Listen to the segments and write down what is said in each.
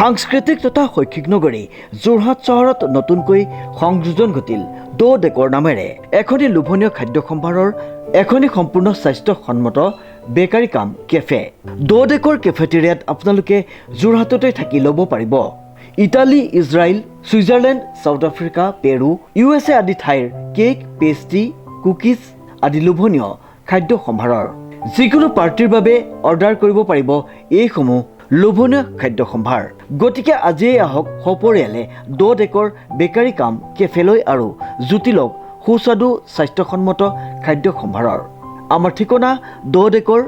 সাংস্কৃতিক তথা শৈক্ষিক নগৰী যোৰহাট চহৰত নতুনকৈ সংযোজন ঘটিল দ ডেকৰ নামেৰে এখনি লোভনীয় খাদ্য সম্ভাৰৰ এখনি সম্পূৰ্ণ স্বাস্থ্যসন্মত বেকাৰী কাম কেফে। দ ডেকৰ কেফেটেৰিয়াত আপোনালোকে যোৰহাটতে থাকি ল'ব পাৰিব Italy, Israel, Switzerland, South Africa, Peru, USA আদি ঠাইৰ কেক, পেষ্ট্ৰি, কুকিজ আদি লোভনীয় খাদ্য সম্ভাৰৰ। যিকোনো পাৰ্টিৰ বাবে অৰ্ডাৰ কৰিব পাৰিব এইসমূহ লোভনীয় খাদ্য সম্ভাৰ। গতিকে আজিয়ে আহক সপৰিয়ালে দ ডেকৰ বেকাৰী কাম কেফেলৈ আৰু জুতি লওক সুস্বাদু স্বাস্থ্যসন্মত খাদ্য সম্ভাৰৰ। আমাৰ ঠিকনা দ ডেকৰ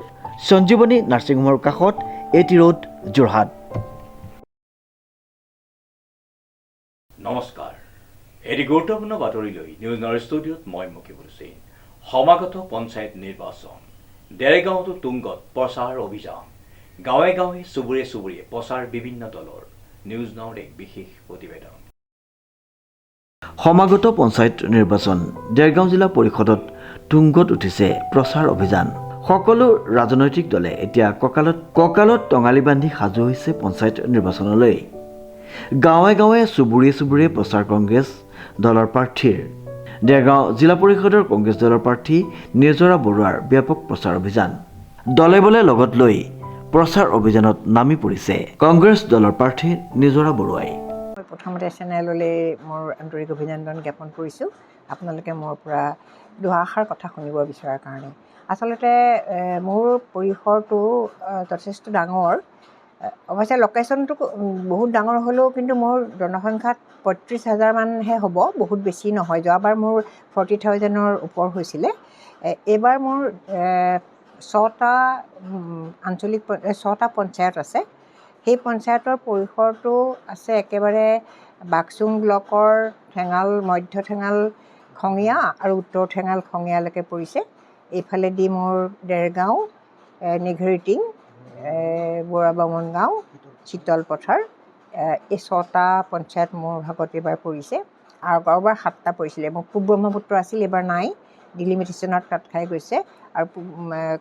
সঞ্জীৱনী নাৰ্ছিং হোমৰ কাষত, AT ৰোড, যোৰহাট। নমস্কাৰ, এটি গুৰুত্বপূৰ্ণ বাতৰিলৈ নিউজ নাওৰ ষ্টুডিঅ'ত মই মুকিবুল হুছেইন। সমাগত পঞ্চায়ত নিৰ্বাচন, দেৰেগাঁৱতো তুংগত প্ৰচাৰ অভিযান, গাঁৱে গাঁৱে চুবুৰীয়ে চুবুৰীয়ে প্ৰচাৰ বিভিন্ন দলৰ। নিউজ নাওৰ এক বিশেষ প্ৰতিবেদন। সমাগত পঞ্চায়ত নিৰ্বাচন, দেৰগাঁও জিলা পৰিষদত তুংগত উঠিছে প্ৰচাৰ অভিযান। সকলো ৰাজনৈতিক দলে এতিয়া কঁকালত টঙালি বান্ধি সাজু হৈছে পঞ্চায়ত নিৰ্বাচনলৈ। গাঁৱে গাঁৱে চুবুৰীয়ে চুবুৰীয়ে প্ৰচাৰ কংগ্ৰেছ দলৰ প্ৰাৰ্থীৰ। দেৰগাঁও জিলা পৰিষদৰ কংগ্ৰেছ দলৰ প্ৰাৰ্থী নিজৰা বৰুৱাৰ ব্যাপক প্ৰচাৰ অভিযান। দলে বলে লগত লৈ প্ৰচাৰ অভিযানত নামি পৰিছে কংগ্ৰেছ দলৰ প্ৰাৰ্থী নিজৰা বৰুৱাই। মই প্ৰথমতে চেনেললৈ মোৰ আন্তৰিক অভিনন্দন জ্ঞাপন কৰিছোঁ। আপোনালোকে মোৰ পৰা দুআষাৰ কথা শুনিব বিচৰাৰ কাৰণে। আচলতে মোৰ পৰিসৰটো যথেষ্ট ডাঙৰ। অৱশ্যে লোকেশ্যনটো বহুত ডাঙৰ হ'লেও কিন্তু মোৰ জনসংখ্যাত 35,000 মানহে হ'ব, বহুত বেছি নহয়। যোৱাবাৰ মোৰ 40,000-ৰ ওপৰ হৈছিলে। এইবাৰ মোৰ 6টা পঞ্চায়ত আছে। সেই পঞ্চায়তৰ পৰিসৰটো আছে একেবাৰে বাক্সুং ব্লকৰ ঠেঙাল, মধ্য ঠেঙাল, খঙীয়া আৰু উত্তৰ ঠেঙাল খঙীয়ালৈকে পৰিছে। এইফালেদি মোৰ দেৰগাঁও, নিঘৰিটিং, বুঢ়াবামন গাঁও, চিতল পথাৰ, এই 6টা পঞ্চায়ত মোৰ ভাগত এইবাৰ পৰিছে। আৰু কাৰোবাৰ 7টা পৰিছিলে। মোৰ পূব ব্ৰহ্মপুত্ৰ আছিল, এইবাৰ নাই, ডিলিমিটেশ্যনত কাট খাই গৈছে। আৰু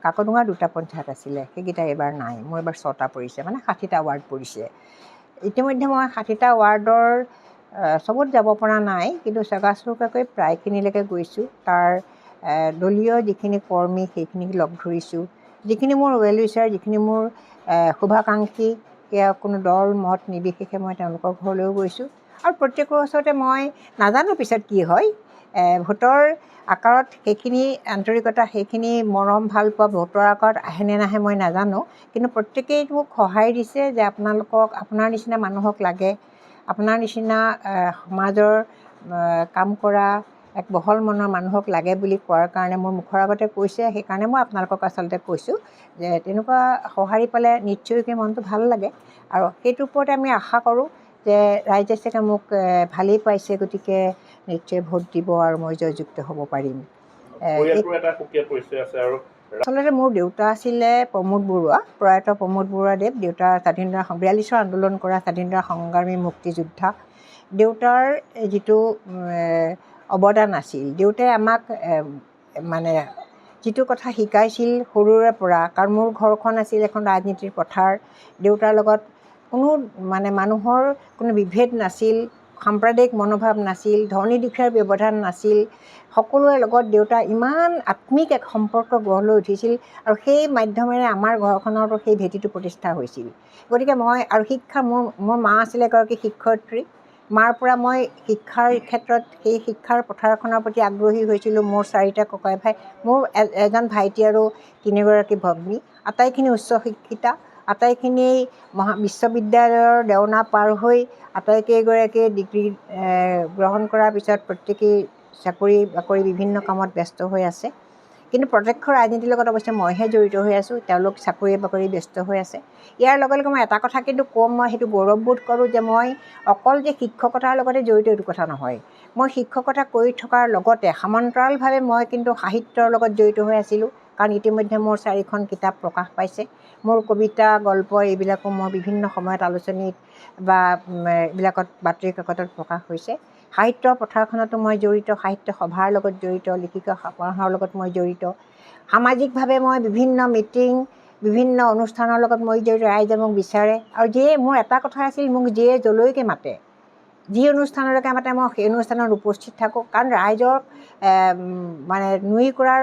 কাকডোঙা 2টা পঞ্চায়ত আছিলে, সেইকেইটা এইবাৰ নাই। মোৰ এইবাৰ 6টা পৰিছে, মানে 60টা ৱাৰ্ড পৰিছে। ইতিমধ্যে মই 60টা ৱাৰ্ডৰ চবত যাব পৰা নাই, কিন্তু চৌকাচৌকাকৈ প্ৰায়খিনিলৈকে গৈছোঁ। তাৰ দলীয় যিখিনি কৰ্মী সেইখিনিক লগ ধৰিছোঁ। যিখিনি মোৰ ৱেল উইচাৰ, যিখিনি মোৰ শুভাকাংক্ষী, সেয়া কোনো দল মত নিৰ্বিশেষে মই তেওঁলোকৰ ঘৰলৈও গৈছোঁ। আৰু প্ৰত্যেকৰ ওচৰতে মই নাজানো পিছত কি হয়, ভোটৰ আকাৰত সেইখিনি আন্তৰিকতা, সেইখিনি মৰম ভাল পোৱা ভোটৰ আকাৰত আহেনে নাহে মই নাজানো। কিন্তু প্ৰত্যেকেই মোক সহায় দিছে যে আপোনাৰ নিচিনা মানুহক লাগে, আপোনাৰ নিচিনা সমাজৰ কাম কৰা এক বহল মনৰ মানুহক লাগে বুলি কোৱাৰ কাৰণে মোৰ মুখৰ আগতে কৈছে। সেইকাৰণে মই আপোনালোকক আচলতে কৈছোঁ যে তেনেকুৱা সঁহাৰি পালে নিশ্চয়কৈ মনটো ভাল লাগে। আৰু সেইটোৰ ওপৰতে আমি আশা কৰোঁ যে ৰাইজে চাগে মোক ভালেই পাইছে, গতিকে নিশ্চয় ভোট দিব আৰু মই জয়যুক্ত হ'ব পাৰিম। আচলতে মোৰ দেউতা আছিলে প্ৰমোদ বৰুৱা, প্ৰয়াত প্ৰমোদ বৰুৱা দেৱ। দেউতা 42 আন্দোলন কৰা স্বাধীনতা সংগ্ৰামী মুক্তিযোদ্ধা। দেউতাৰ যিটো অৱদান আছিল, দেউতাই আমাক মানে যিটো কথা শিকাইছিল সৰুৰে পৰা, কাৰণ মোৰ ঘৰখন আছিল এখন ৰাজনীতিৰ পথাৰ। দেউতাৰ লগত কোনো মানে মানুহৰ কোনো বিভেদ নাছিল, সাম্প্ৰদায়িক মনোভাৱ নাছিল, ধনী দুখীয়াৰ ব্যৱধান নাছিল। সকলোৰে লগত দেউতা ইমান আত্মিক এক সম্পৰ্ক গঢ় লৈ উঠিছিল, আৰু সেই মাধ্যমেৰে আমাৰ ঘৰখনতো সেই ভেটিটো প্ৰতিষ্ঠা হৈছিল। গতিকে মই আৰু শিক্ষা, মোৰ মা আছিলে এগৰাকী শিক্ষয়িত্ৰী। মাৰ পৰা মই শিক্ষাৰ ক্ষেত্ৰত, সেই শিক্ষাৰ পথাৰখনৰ প্ৰতি আগ্ৰহী হৈছিলোঁ। মোৰ 4টা ককাই ভাই, মোৰ এজন ভাইটি আৰু 3গৰাকী ভগ্নী, আটাইখিনি উচ্চ শিক্ষিতা, আটাইখিনি বিশ্ববিদ্যালয়ৰ দেওনা পাৰ হৈ আটাইকেইগৰাকীয়ে ডিগ্ৰী গ্ৰহণ কৰাৰ পিছত প্ৰত্যেকেই চাকৰি বাকৰি বিভিন্ন কামত ব্যস্ত হৈ আছে। কিন্তু প্ৰত্যক্ষ ৰাজনীতিৰ লগত অৱশ্যে মইহে জড়িত হৈ আছোঁ, তেওঁলোক চাকৰি বাকৰি ব্যস্ত হৈ আছে। ইয়াৰ লগে লগে মই এটা কথা কিন্তু ক'ম, মই সেইটো গৌৰৱবোধ কৰোঁ যে মই অকল যে শিক্ষকতাৰ লগতে জড়িত এইটো কথা নহয়। মই শিক্ষকতা কৰি থকাৰ লগতে সমান্তৰালভাৱে মই কিন্তু সাহিত্যৰ লগত জড়িত হৈ আছিলোঁ। কাৰণ ইতিমধ্যে মোৰ 4খন কিতাপ প্ৰকাশ পাইছে। মোৰ কবিতা, গল্প এইবিলাকো মই বিভিন্ন সময়ত আলোচনীত বা এইবিলাকত বাতৰি কাকতত প্ৰকাশ হৈছে। সাহিত্যৰ পথাৰখনতো মই জড়িত, সাহিত্য সভাৰ লগত জড়িত, লেখিকা সমাৰোহৰ লগত মই জড়িত। সামাজিকভাৱে মই বিভিন্ন মিটিং, বিভিন্ন অনুষ্ঠানৰ লগত মই জড়িত, ৰাইজে মোক বিচাৰে আৰু যিয়ে মোৰ এটা কথা আছিল, মোক যিয়ে যলৈকে মাতে, যি অনুষ্ঠানলৈকে মাতে মই সেই অনুষ্ঠানত উপস্থিত থাকোঁ। কাৰণ ৰাইজক মানে নুই কৰাৰ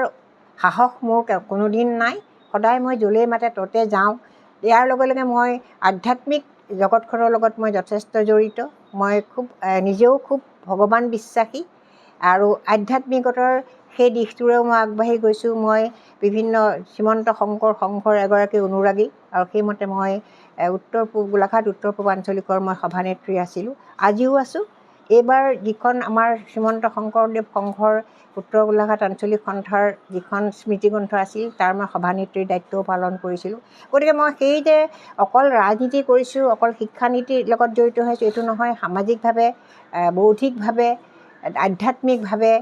সাহস মোৰ কোনোদিন নাই। সদায় মই য'লেই মাতে ততে যাওঁ। ইয়াৰ লগে লগে মই আধ্যাত্মিক জগতখনৰ লগত মই যথেষ্ট জড়িত। মই নিজেও খুব ভগৱান বিশ্বাসী আৰু আধ্যাত্মিকতাৰ সেই দিশটোৰেও মই আগবাঢ়ি গৈছোঁ। মই বিভিন্ন শ্ৰীমন্ত শংকৰ সংঘৰ এগৰাকী অনুৰাগী আৰু সেইমতে মই গোলাঘাট উত্তৰ পূব আঞ্চলিকৰ মই সভানেত্ৰী আছিলোঁ, আজিও আছোঁ। এইবাৰ যিখন আমাৰ শ্ৰীমন্ত শংকৰদেৱ সংঘৰ উত্তৰ গোলাঘাট আঞ্চলিক সন্থাৰ যিখন স্মৃতিগ্ৰন্থ আছিল তাৰ মই সভানেত্ৰীৰ দায়িত্বও পালন কৰিছিলোঁ। গতিকে মই সেই যে অকল ৰাজনীতি কৰিছোঁ, অকল শিক্ষানীতিৰ লগত জড়িত হৈছোঁ এইটো নহয়, সামাজিকভাৱে, বৌদ্ধিকভাৱে, আধ্যাত্মিকভাৱে,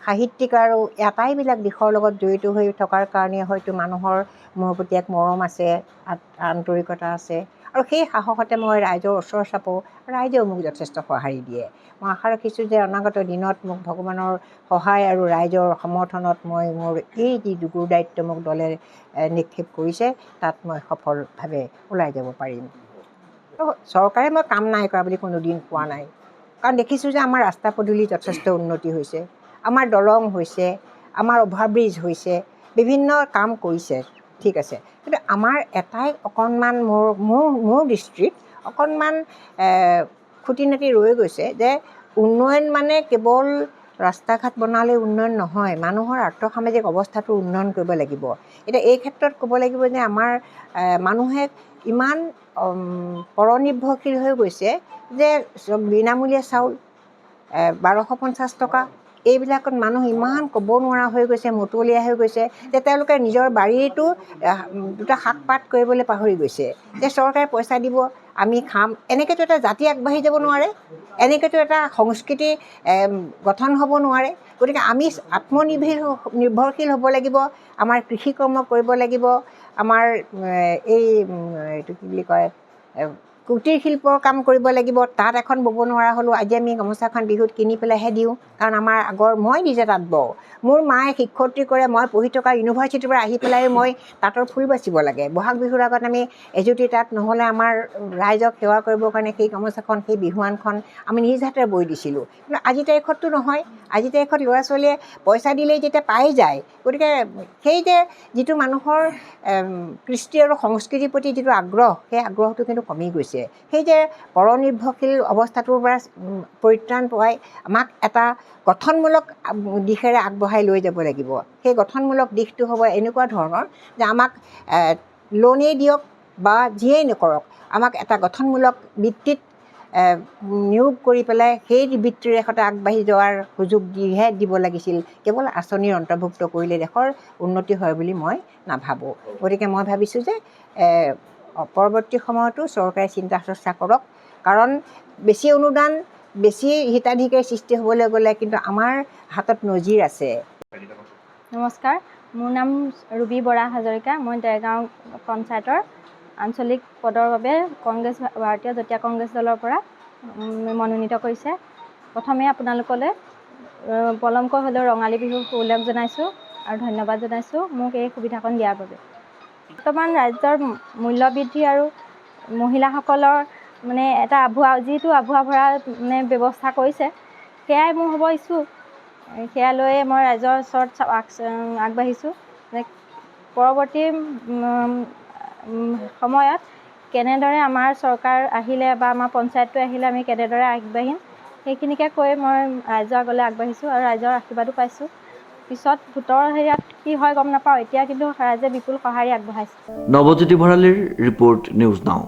সাহিত্যিক আৰু আটাইবিলাক দিশৰ লগত জড়িত হৈ থকাৰ কাৰণে হয়তো মানুহৰ মোৰ প্ৰতি এক মৰম আছে, আন্তৰিকতা আছে আৰু সেই সাহসতে মই ৰাইজৰ ওচৰ চাপোঁ। ৰাইজেও মোক যথেষ্ট সঁহাৰি দিয়ে। মই আশা ৰাখিছোঁ যে অনাগত দিনত মোক ভগৱানৰ সহায় আৰু ৰাইজৰ সমৰ্থনত মই মোৰ এই যি গুৰু দায়িত্ব মোক দলে নিক্ষেপ কৰিছে তাত মই সফলভাৱে ওলাই যাব পাৰিম। চৰকাৰে মই কাম নাই কৰা বুলি কোনোদিন কোৱা নাই, কাৰণ দেখিছোঁ যে আমাৰ ৰাস্তা পদূলি যথেষ্ট উন্নতি হৈছে, আমাৰ দলং হৈছে, আমাৰ অভাৰব্ৰিজ হৈছে, বিভিন্ন কাম কৰিছে, ঠিক আছে। কিন্তু আমাৰ এটাই অকণমান মোৰ দৃষ্টিত অকণমান খুটি নাটি ৰৈ গৈছে যে উন্নয়ন মানে কেৱল ৰাস্তা ঘাট বনালে উন্নয়ন নহয়, মানুহৰ আৰ্থসামাজিক অৱস্থাটো উন্নয়ন কৰিব লাগিব। এতিয়া এই ক্ষেত্ৰত ক'ব লাগিব যে আমাৰ মানুহে ইমান পৰনিৰ্ভৰশীল হৈ গৈছে যে বিনামূলীয়া চাউল 1250 টকা, এইবিলাকত মানুহ ইমান ক'ব নোৱাৰা হৈ গৈছে, মতলীয়া হৈ গৈছে যে তেওঁলোকে নিজৰ বাৰীটো দুটা শাক পাত কৰিবলৈ পাহৰি গৈছে। যে চৰকাৰে পইচা দিব, আমি খাম, এনেকৈতো এটা জাতি আগবাঢ়ি যাব নোৱাৰে, এনেকৈতো এটা সংস্কৃতি গঠন হ'ব নোৱাৰে। গতিকে আমি আত্মনিৰ্ভৰশীল হ'ব লাগিব, আমাৰ কৃষি কৰ্ম কৰিব লাগিব, আমাৰ এইটো কি বুলি কয় কুটীৰ শিল্পৰ কাম কৰিব লাগিব। তাঁত এখন ব'ব নোৱাৰা হ'লোঁ, আজি আমি গামোচাখন বিহুত কিনি পেলাইহে দিওঁ, কাৰণ আমাৰ মই নিজে তাঁত বওঁ। মোৰ মায়ে শিক্ষয়িত্ৰী কৰে, মই পঢ়ি থকা ইউনিভাৰ্চিটিৰ পৰা আহি পেলাই মই তাঁতৰ ফুল বাচিব লাগে। বহাগ বিহুৰ আগত আমি এজুতি তাঁত নহ'লে আমাৰ ৰাইজক সেৱা কৰিবৰ কাৰণে সেই গামোচাখন, সেই বিহুৱানখন আমি নিজ হাতেৰে বৈ দিছিলোঁ। কিন্তু আজিৰ তাৰিখততো নহয়, আজিৰ তাৰিখত ল'ৰা ছোৱালীয়ে পইচা দিলেই যেতিয়া পাই যায়। গতিকে সেই যে যিটো মানুহৰ কৃষ্টি আৰু সংস্কৃতিৰ প্ৰতি যিটো আগ্ৰহ, সেই আগ্ৰহটো কিন্তু কমি গৈছে। সেই যে পৰনিৰ্ভৰশীল অৱস্থাটোৰ পৰা পৰিত্ৰাণ পোৱাই আমাক এটা গঠনমূলক দিশেৰে আগবঢ়াই লৈ যাব লাগিব। সেই গঠনমূলক দিশটো হ'ব এনেকুৱা ধৰণৰ যে আমাক লোনেই দিয়ক বা যিয়েই নকৰক, আমাক এটা গঠনমূলক বৃত্তিত নিয়োগ কৰি পেলাই সেই বৃত্তিৰে সৈতে আগবাঢ়ি যোৱাৰ সুযোগ দিব লাগিছিল। কেৱল আঁচনিৰ অন্তৰ্ভুক্ত কৰিলে দেশৰ উন্নতি হয় বুলি মই নাভাবোঁ। গতিকে মই ভাবিছোঁ যে পৰৱৰ্তী সময়তো চৰকাৰে চিন্তা চৰ্চা কৰক, কাৰণ বেছি অনুদান, বেছি হিতাধিকাৰী সৃষ্টি হ'বলৈ গ'লে কিন্তু আমাৰ হাতত নজিৰ আছে। নমস্কাৰ, মোৰ নাম ৰুবি বৰা হাজৰিকা। মই দেৰগাঁও পঞ্চায়তৰ আঞ্চলিক পদৰ বাবে ভাৰতীয় জাতীয় কংগ্ৰেছ দলৰ পৰা মনোনীত কৰিছে। প্ৰথমে আপোনালোকলৈ পলমকৈ হ'লেও ৰঙালী বিহুৰ সুলভ জনাইছোঁ আৰু ধন্যবাদ জনাইছোঁ মোক এই সুবিধাকণ দিয়াৰ বাবে। বৰ্তমান ৰাজ্যৰ মূল্য বৃদ্ধি আৰু মহিলাসকলৰ মানে এটা যিটো আভুৱা ভৰা মানে ব্যৱস্থা কৰিছে, সেয়াই মোৰ হ'ব ইচ্ছুক। সেয়া লৈয়ে মই ৰাইজৰ ওচৰত আগবাঢ়িছোঁ যে পৰৱৰ্তী সময়ত কেনেদৰে আমাৰ চৰকাৰ আহিলে বা আমাৰ পঞ্চায়তটো আহিলে আমি কেনেদৰে আগবাঢ়িম, সেইখিনিকে কৈ মই ৰাইজৰ আগলৈ আগবাঢ়িছোঁ আৰু ৰাইজৰ আশীৰ্বাদো পাইছোঁ। পিছত ভোটৰ হেৰিয়াত কি হয় গম নাপাওঁ, এতিয়া কিন্তু ৰাইজে বিপুল সঁহাৰি আগবঢ়াইছে। নৱজ্যোতি ভৰালীৰ ৰিপৰ্ট, নিউজ নাও।